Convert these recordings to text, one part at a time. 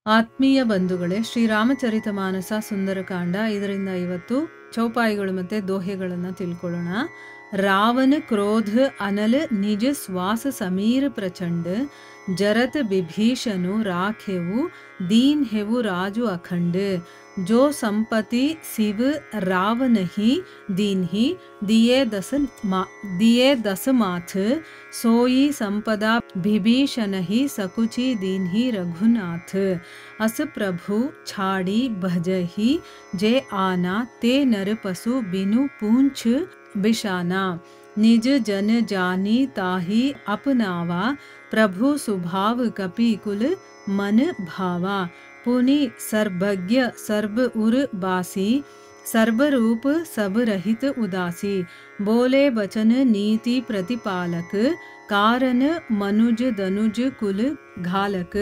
ಆತ್ಮೀಯ ಬಂಧುಗಳೇ, ಶ್ರೀರಾಮಚರಿತ ಮಾನಸ ಸುಂದರಕಾಂಡ 5-50 ಚೌಪಾಯಿಗಳು ಮತ್ತು ದೋಹೆಗಳನ್ನು ತಿಳ್ಕೊಳ್ಳೋಣ. ರಾವಣ ಕ್ರೋಧ ಅನಲ್ ನಿಜ ಶ್ವಾಸ ಸಮೀರ ಪ್ರಚಂಡ ಜರತ್ ವಿಭೀಷಣು ರಾಖೆವು दीन हेवु राजु अखंड जो संपत्ति शिव रावण ही दीन ही दिए दस माथ सोई संपदा विभीषण ही सकुची दीन ही रघुनाथ अस प्रभु छाड़ी भजही जे आना ते नर पशु बिनु पूंछ बिशाना निज जन जानी ताही अपनावा प्रभु सुभाव कपि कुल मन भावा पुनि सर्वज्ञ सर्व उर बासी सर्वरूप सब रहित उदासी बोले वचन नीति प्रतिपालक कारण मनुज दनुज कुल घालक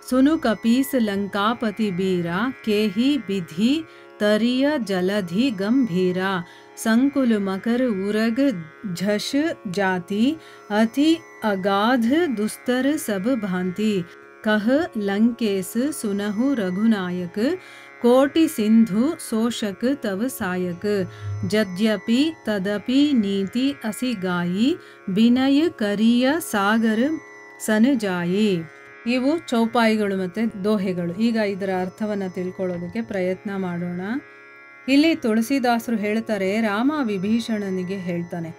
सुनु कपीस लंकापति बीरा केहि विधि तरिय जलधि गंभीरा संकुल मकर उरग झश जाति अति अगाध दुस्तर सब भांति कह लंकेश सुनहु रघुनायक कोटि सिंधु शोषक तव सायक यद्यपि तदपि नीति असि गाई विनय करिय सागर सन जाಯಿ. ಇವು ಚೌಪಾಯಿಗಳು ಮತ್ತು ದೋಹೆಗಳು. ಈಗ ಇದರ ಅರ್ಥವನ್ನು ತಿಳ್ಕೊಳ್ಳೋದಕ್ಕೆ ಪ್ರಯತ್ನ ಮಾಡೋಣ. ಇಲ್ಲಿ ತುಳಸಿದಾಸರು ಹೇಳ್ತಾರೆ, ರಾಮ ವಿಭೀಷಣನಿಗೆ ಹೇಳ್ತಾನೆ,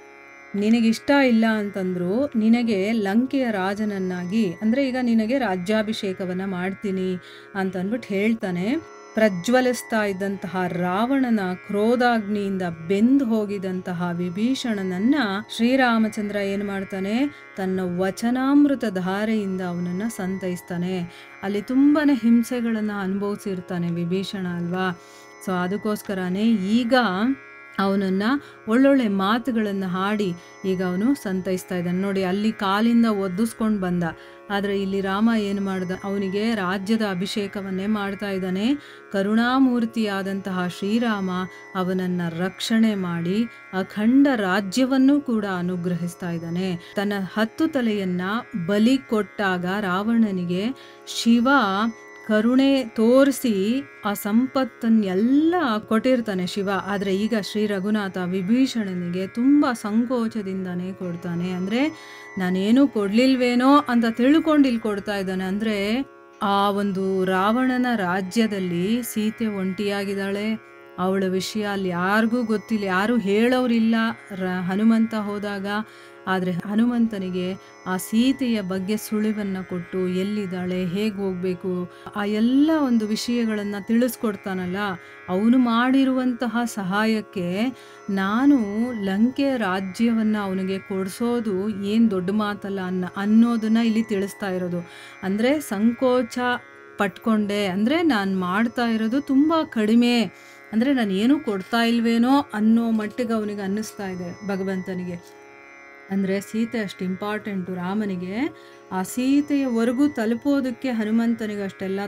ನಿನಗಿಷ್ಟ ಇಲ್ಲ ಅಂತಂದ್ರು ನಿನಗೆ ಲಂಕೆಯ ರಾಜನನ್ನಾಗಿ ಅಂದರೆ ಈಗ ನಿನಗೆ ರಾಜ್ಯಾಭಿಷೇಕವನ್ನು ಮಾಡ್ತೀನಿ ಅಂತಂದ್ಬಿಟ್ಟು ಹೇಳ್ತಾನೆ. ಪ್ರಜ್ವಲಿಸ್ತಾ ಇದ್ದಂತಹ ರಾವಣನ ಕ್ರೋಧಾಗ್ನಿಯಿಂದ ಬೆಂದು ಹೋಗಿದಂತಹ ವಿಭೀಷಣನನ್ನ ಶ್ರೀರಾಮಚಂದ್ರ ಏನು ಮಾಡ್ತಾನೆ, ತನ್ನ ವಚನಾಮೃತ ಧಾರೆಯಿಂದ ಅವನನ್ನು ಸಂತೈಸ್ತಾನೆ. ಅಲ್ಲಿ ತುಂಬಾನೇ ಹಿಂಸೆಗಳನ್ನು ಅನುಭವಿಸಿರ್ತಾನೆ ವಿಭೀಷಣ ಅಲ್ವಾ. ಸೊ ಅದಕ್ಕೋಸ್ಕರನೇ ಈಗ ಅವನನ್ನು ಒಳ್ಳೊಳ್ಳೆ ಮಾತುಗಳನ್ನು ಹಾಡಿ ಈಗ ಅವನು ಸಂತೈಸ್ತಾ ಇದ್ದಾನೆ. ನೋಡಿ, ಅಲ್ಲಿ ಕಾಲಿಂದ ಒದ್ದಿಸ್ಕೊಂಡು ಬಂದ, ಆದರೆ ಇಲ್ಲಿ ರಾಮ ಏನು ಮಾಡ್ದ, ಅವನಿಗೆ ರಾಜ್ಯದ ಅಭಿಷೇಕವನ್ನೇ ಮಾಡ್ತಾ ಇದ್ದಾನೆ. ಕರುಣಾಮೂರ್ತಿಯಾದಂತಹ ಶ್ರೀರಾಮ ಅವನನ್ನು ರಕ್ಷಣೆ ಮಾಡಿ ಅಖಂಡ ರಾಜ್ಯವನ್ನು ಕೂಡ ಅನುಗ್ರಹಿಸ್ತಾ ಇದ್ದಾನೆ. ತನ್ನ 10 ತಲೆಯನ್ನ ಬಲಿ ಕೊಟ್ಟಾಗ ರಾವಣನಿಗೆ ಶಿವ ಕರುಣೆ ತೋರಿಸಿ ಆ ಸಂಪತ್ತನ್ನೆಲ್ಲ ಕೊಟ್ಟಿರ್ತಾನೆ ಶಿವ. ಆದರೆ ಈಗ ಶ್ರೀ ರಘುನಾಥ ವಿಭೀಷಣನಿಗೆ ತುಂಬ ಸಂಕೋಚದಿಂದಾನೇ ಕೊಡ್ತಾನೆ. ಅಂದರೆ ನಾನೇನು ಕೊಡ್ಲಿಲ್ವೇನೋ ಅಂತ ತಿಳ್ಕೊಂಡು ಇಲ್ಲಿ ಕೊಡ್ತಾ ಇದ್ದಾನೆ. ಅಂದರೆ ಆ ಒಂದು ರಾವಣನ ರಾಜ್ಯದಲ್ಲಿ ಸೀತೆ ಒಂಟಿಯಾಗಿದ್ದಾಳೆ. ಅವಳ ವಿಷಯ ಅಲ್ಲಿ ಯಾರಿಗೂ ಗೊತ್ತಿಲ್ಲ, ಯಾರು ಹೇಳೋರಿಲ್ಲ ಹನುಮಂತ ಹೋದಾಗ. ಆದರೆ ಹನುಮಂತನಿಗೆ ಆ ಸೀತೆಯ ಬಗ್ಗೆ ಸುಳಿವನ್ನು ಕೊಟ್ಟು ಎಲ್ಲಿದ್ದಾಳೆ, ಹೇಗೆ ಹೋಗಬೇಕು, ಆ ಎಲ್ಲ ಒಂದು ವಿಷಯಗಳನ್ನು ತಿಳಿಸ್ಕೊಡ್ತಾನಲ್ಲ. ಅವನು ಮಾಡಿರುವಂತಹ ಸಹಾಯಕ್ಕೆ ನಾನು ಲಂಕೆ ರಾಜ್ಯವನ್ನು ಅವನಿಗೆ ಕೊಡಿಸೋದು ಏನು ದೊಡ್ಡ ಮಾತಲ್ಲ ಅನ್ನೋದನ್ನು ಇಲ್ಲಿ ತಿಳಿಸ್ತಾ ಇರೋದು. ಅಂದರೆ ಸಂಕೋಚ ಪಟ್ಕೊಂಡೆ, ಅಂದರೆ ನಾನು ಮಾಡ್ತಾ ಇರೋದು ತುಂಬ ಕಡಿಮೆ, ಅಂದರೆ ನಾನು ಏನೂ ಕೊಡ್ತಾ ಇಲ್ವೇನೋ ಅನ್ನೋ ಮಟ್ಟಿಗೆ ಅವನಿಗೆ ಅನ್ನಿಸ್ತಾ ಇದೆ ಭಗವಂತನಿಗೆ. ಅಂದರೆ ಸೀತೆ ಅಷ್ಟು ಇಂಪಾರ್ಟೆಂಟು ರಾಮನಿಗೆ. ಆ ಸೀತೆಯವರೆಗೂ ತಲುಪೋದಕ್ಕೆ ಹನುಮಂತನಿಗೆ ಅಷ್ಟೆಲ್ಲ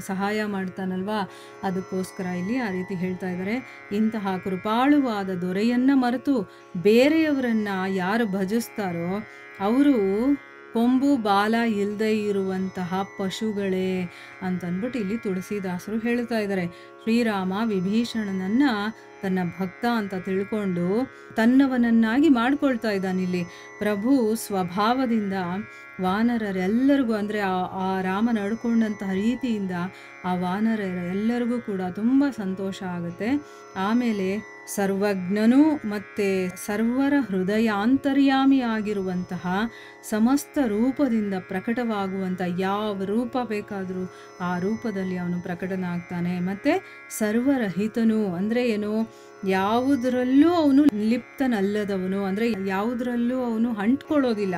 ಸಹಾಯ ಮಾಡ್ತಾನಲ್ವಾ. ಅದಕ್ಕೋಸ್ಕರ ಇಲ್ಲಿ ಆ ರೀತಿ ಹೇಳ್ತಾ ಇದ್ದಾರೆ. ಇಂತಹ ಕೃಪಾಳುವಾದ ದೊರೆಯನ್ನು ಮರೆತು ಬೇರೆಯವರನ್ನು ಯಾರು ಭಜಿಸ್ತಾರೋ ಅವರು ಕೊಂಬು ಬಾಲ ಇಲ್ಲದೆ ಇರುವಂತಹ ಪಶುಗಳೇ ಅಂತಂದ್ಬಿಟ್ಟು ಇಲ್ಲಿ ತುಳಸಿದಾಸರು ಹೇಳ್ತಾ ಇದ್ದಾರೆ. ಶ್ರೀರಾಮ ವಿಭೀಷಣನನ್ನ ತನ್ನ ಭಕ್ತ ಅಂತ ತಿಳ್ಕೊಂಡು ತನ್ನವನನ್ನಾಗಿ ಮಾಡ್ಕೊಳ್ತಾ ಇದ್ದಾನಿಲ್ಲಿ. ಪ್ರಭು ಸ್ವಭಾವದಿಂದ ವಾನರರೆಲ್ಲರಿಗೂ, ಅಂದರೆ ಆ ರಾಮ ನಡ್ಕೊಂಡಂತಹ ರೀತಿಯಿಂದ ಆ ವಾನರರೆಲ್ಲರಿಗೂ ಕೂಡ ತುಂಬ ಸಂತೋಷ ಆಗುತ್ತೆ. ಆಮೇಲೆ ಸರ್ವಜ್ಞನೂ ಮತ್ತು ಸರ್ವರ ಹೃದಯಾಂತರ್ಯಾಮಿ ಆಗಿರುವಂತಹ ಸಮಸ್ತ ರೂಪದಿಂದ ಪ್ರಕಟವಾಗುವಂಥ ಯಾವ ರೂಪ ಬೇಕಾದರೂ ಆ ರೂಪದಲ್ಲಿ ಅವನು ಪ್ರಕಟನಾಗ್ತಾನೆ. ಮತ್ತು ಸರ್ವರಹಿತನು ಅಂದರೆ ಏನು, ಯಾವುದರಲ್ಲೂ ಅವನು ಲಿಪ್ತನಲ್ಲದವನು, ಅಂದರೆ ಯಾವುದರಲ್ಲೂ ಅವನು ಅಂಟ್ಕೊಳ್ಳೋದಿಲ್ಲ,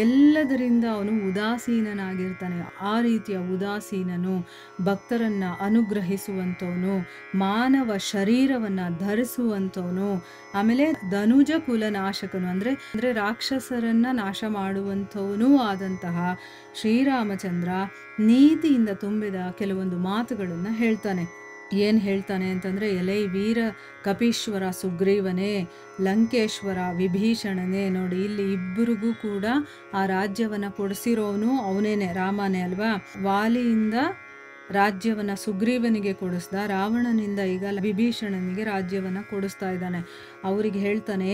ಎಲ್ಲದರಿಂದ ಅವನು ಉದಾಸೀನನಾಗಿರ್ತಾನೆ. ಆ ರೀತಿಯ ಉದಾಸೀನನು, ಭಕ್ತರನ್ನು ಅನುಗ್ರಹಿಸುವಂಥವನು, ಮಾನವ ಶರೀರವನ್ನು ಧರಿಸುವಂಥವನು, ಆಮೇಲೆ ಧನುಜ ಕುಲನಾಶಕನು ಅಂದರೆ ರಾಕ್ಷಸರನ್ನು ನಾಶ ಮಾಡುವಂಥವನೂ ಆದಂತಹ ಶ್ರೀರಾಮಚಂದ್ರ ನೀತಿಯಿಂದ ತುಂಬಿದ ಕೆಲವೊಂದು ಮಾತುಗಳನ್ನು ಹೇಳ್ತಾನೆ. ಏನು ಹೇಳ್ತಾನೆ ಅಂತಂದರೆ, ಎಲೈ ವೀರ ಕಪೀಶ್ವರ ಸುಗ್ರೀವನೇ, ಲಂಕೇಶ್ವರ ವಿಭೀಷಣನೇ. ನೋಡಿ, ಇಲ್ಲಿ ಇಬ್ಬರಿಗೂ ಕೂಡ ಆ ರಾಜ್ಯವನ್ನು ಕೊಡಿಸಿರೋನು ಅವನೇನೆ, ರಾಮನೇ ಅಲ್ವಾ. ವಾಲಿಯಿಂದ ರಾಜ್ಯವನ್ನು ಸುಗ್ರೀವನಿಗೆ ಕೊಡಿಸ್ದ, ರಾವಣನಿಂದ ಈಗ ವಿಭೀಷಣನಿಗೆ ರಾಜ್ಯವನ್ನು ಕೊಡಿಸ್ತಾ ಇದ್ದಾನೆ. ಅವರಿಗೆ ಹೇಳ್ತಾನೆ,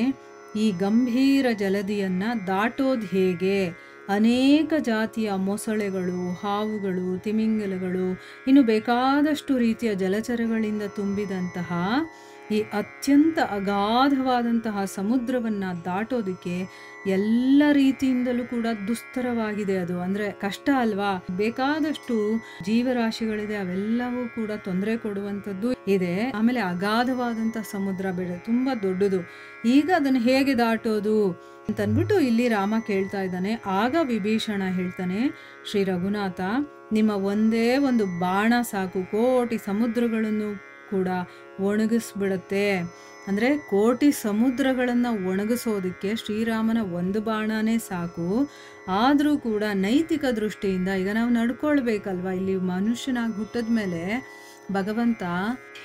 ಈ ಗಂಭೀರ ಜಲದಿಯನ್ನು ದಾಟೋದು ಹೇಗೆ? ಅನೇಕ ಜಾತಿಯ ಮೊಸಳೆಗಳು, ಹಾವುಗಳು, ತಿಮಿಂಗಲಗಳು, ಇನ್ನು ಬೇಕಾದಷ್ಟು ರೀತಿಯ ಜಲಚರಗಳಿಂದ ತುಂಬಿದಂತಹ ಈ ಅತ್ಯಂತ ಅಗಾಧವಾದಂತಹ ಸಮುದ್ರವನ್ನು ದಾಟೋದಕ್ಕೆ ಎಲ್ಲ ರೀತಿಯಿಂದಲೂ ಕೂಡ ದುಸ್ತರವಾಗಿದೆ. ಅದು ಅಂದರೆ ಕಷ್ಟ ಅಲ್ವಾ? ಬೇಕಾದಷ್ಟು ಜೀವರಾಶಿಗಳಿದೆ, ಅವೆಲ್ಲವೂ ಕೂಡ ತೊಂದರೆ ಕೊಡುವಂಥದ್ದು ಇದೆ. ಆಮೇಲೆ ಅಗಾಧವಾದಂತಹ ಸಮುದ್ರ ಬೇಡ, ತುಂಬ ದೊಡ್ಡದು. ಈಗ ಅದನ್ನು ಹೇಗೆ ದಾಟೋದು ಅಂತನ್ಬಿಟ್ಟು ಇಲ್ಲಿ ರಾಮ ಕೇಳ್ತಾ ಇದ್ದಾನೆ. ಆಗ ವಿಭೀಷಣ ಹೇಳ್ತಾನೆ, ಶ್ರೀ ರಘುನಾಥ, ನಿಮ್ಮ ಒಂದೇ ಒಂದು ಬಾಣ ಸಾಕು, ಕೋಟಿ ಸಮುದ್ರಗಳನ್ನು ಕೂಡ ಒಣಗಿಸ್ಬಿಡುತ್ತೆ. ಅಂದರೆ ಕೋಟಿ ಸಮುದ್ರಗಳನ್ನು ಒಣಗಿಸೋದಕ್ಕೆ ಶ್ರೀರಾಮನ ಒಂದು ಬಾಣನೇ ಸಾಕು. ಆದರೂ ಕೂಡ ನೈತಿಕ ದೃಷ್ಟಿಯಿಂದ ಈಗ ನಾವು ನಡ್ಕೊಳ್ಬೇಕಲ್ವ, ಇಲ್ಲಿ ಮನುಷ್ಯನಾಗಿ ಹುಟ್ಟಿದ ಮೇಲೆ ಭಗವಂತ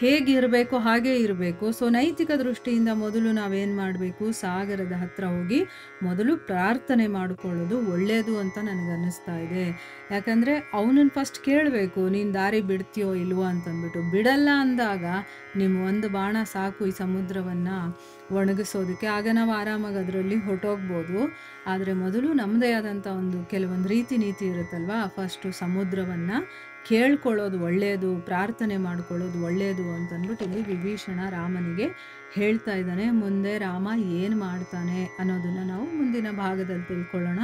ಹೇಗಿರಬೇಕು ಹಾಗೇ ಇರಬೇಕು. ಸೊ ನೈತಿಕ ದೃಷ್ಟಿಯಿಂದ ಮೊದಲು ನಾವೇನು ಮಾಡಬೇಕು, ಸಾಗರದ ಹತ್ರ ಹೋಗಿ ಮೊದಲು ಪ್ರಾರ್ಥನೆ ಮಾಡಿಕೊಳ್ಳೋದು ಒಳ್ಳೆಯದು ಅಂತ ನನಗನ್ನಿಸ್ತಾ ಇದೆ. ಯಾಕಂದರೆ ಅವನನ್ನು ಫಸ್ಟ್ ಕೇಳಬೇಕು, ನೀನು ದಾರಿ ಬಿಡ್ತೀಯೋ ಇಲ್ವೋ ಅಂತಂದ್ಬಿಟ್ಟು. ಬಿಡಲ್ಲ ಅಂದಾಗ ನಿಮ್ಮ ಒಂದು ಬಾಣ ಸಾಕು ಈ ಸಮುದ್ರವನ್ನು ಒಣಗಿಸೋದಕ್ಕೆ, ಆಗ ನಾವು ಆರಾಮಾಗಿ ಅದರಲ್ಲಿ ಹೊರಟೋಗ್ಬೋದು. ಆದರೆ ಮೊದಲು ನಮ್ಮದೇ ಆದಂಥ ಕೆಲವೊಂದು ರೀತಿ ನೀತಿ ಇರುತ್ತಲ್ವ, ಫಸ್ಟು ಸಮುದ್ರವನ್ನು ಕೇಳ್ಕೊಳ್ಳೋದು ಒಳ್ಳೆಯದು, ಪ್ರಾರ್ಥನೆ ಮಾಡ್ಕೊಳ್ಳೋದು ಒಳ್ಳೆಯದು ಅಂತಂದ್ಬಿಟ್ಟು ಇಲ್ಲಿ ವಿಭೀಷಣ ರಾಮನಿಗೆ ಹೇಳ್ತಾ ಇದ್ದಾನೆ. ಮುಂದೆ ರಾಮ ಏನು ಮಾಡ್ತಾನೆ ಅನ್ನೋದನ್ನು ನಾವು ಮುಂದಿನ ಭಾಗದಲ್ಲಿ ತಿಳ್ಕೊಳ್ಳೋಣ.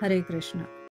ಹರೇ ಕೃಷ್ಣ.